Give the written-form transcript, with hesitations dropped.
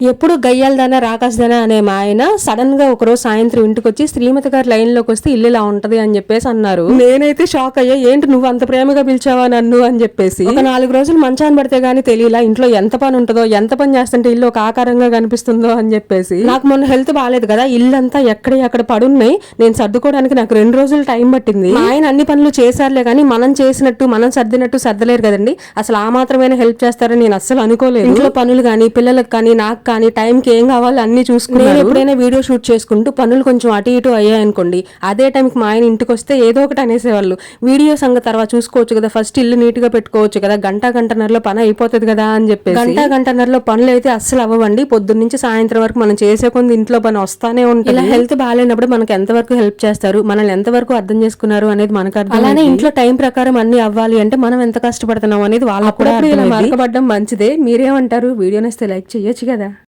ఎప్పుడు గయ్యాలదానా రాకాశదానా అనే మా ఆయన సడన్ గా ఒకరోజు సాయంత్రం ఇంటికి వచ్చి శ్రీమతి గారి లైన్ లోకి వస్తే ఇల్లు ఇలా ఉంటది అని చెప్పేసి అన్నారు. నేనైతే షాక్ అయ్యా, ఏంటి నువ్వు అంత ప్రేమగా పిలిచావా నన్ను అని చెప్పేసి. ఒక 4 రోజులు మంచాన్ని పడితే గానీ తెలియలా ఇంట్లో ఎంత పని ఉంటుందో, ఎంత పని చేస్తుంటే ఇల్లు ఒక ఆకారంగా కనిపిస్తుందో అని చెప్పేసి. నాకు మొన్న హెల్త్ బాగాలేదు కదా, ఇల్లంతా ఎక్కడ పడున్నాయి, నేను సర్దుకోవడానికి నాకు 2 రోజులు టైం పట్టింది. ఆయన అన్ని పనులు చేశారులే కానీ మనం చేసినట్టు మనం సర్దినట్టు సర్దలేరు కదండి. అసలు ఆ మాత్రమే హెల్ప్ చేస్తారని నేను అస్సలు అనుకోలేదు. ఇంట్లో పనులు కానీ పిల్లలకు కానీ నాకు కానీ టైంకి ఏం కావాలో అన్ని చూసుకున్నాను. ఎప్పుడైనా వీడియో షూట్ చేసుకుంటూ పనులు కొంచెం అటు ఇటు అయ్యాయనుకోండి, అదే టైంకి మా ఆయన ఇంటికి వస్తే ఏదో ఒకటి అనేసేవాళ్ళు. వీడియో సంగతి తర్వాత చూసుకోవచ్చు కదా, ఫస్ట్ ఇల్లు నీట్ గా పెట్టుకోవచ్చు కదా, గంటన్నరలో పని అయిపోతుంది కదా అని చెప్పేసి. గంటన్నరలో పనులు అయితే అస్సలు అవ్వండి. పొద్దున్న నుంచి సాయంత్రం వరకు మనం చేసే కొంది ఇంట్లో పని వస్తానే ఉంటుంది. ఇలా హెల్త్ బాగాలేనప్పుడు మనకు ఎంతవరకు హెల్ప్ చేస్తారు, మనల్ని ఎంతవరకు అర్థం చేసుకున్నారు అనేది మనకు అర్థం. అలానే ఇంట్లో టైం ప్రకారం అన్ని అవ్వాలి అంటే మనం ఎంత కష్టపడుతున్నాం అనేది వాళ్ళకు కూడా. ఇలా మార్కబడ్డం మంచిదే. మీరేమంటారు? వీడియో నేస్తే లైక్ చేయొచ్చు కదా.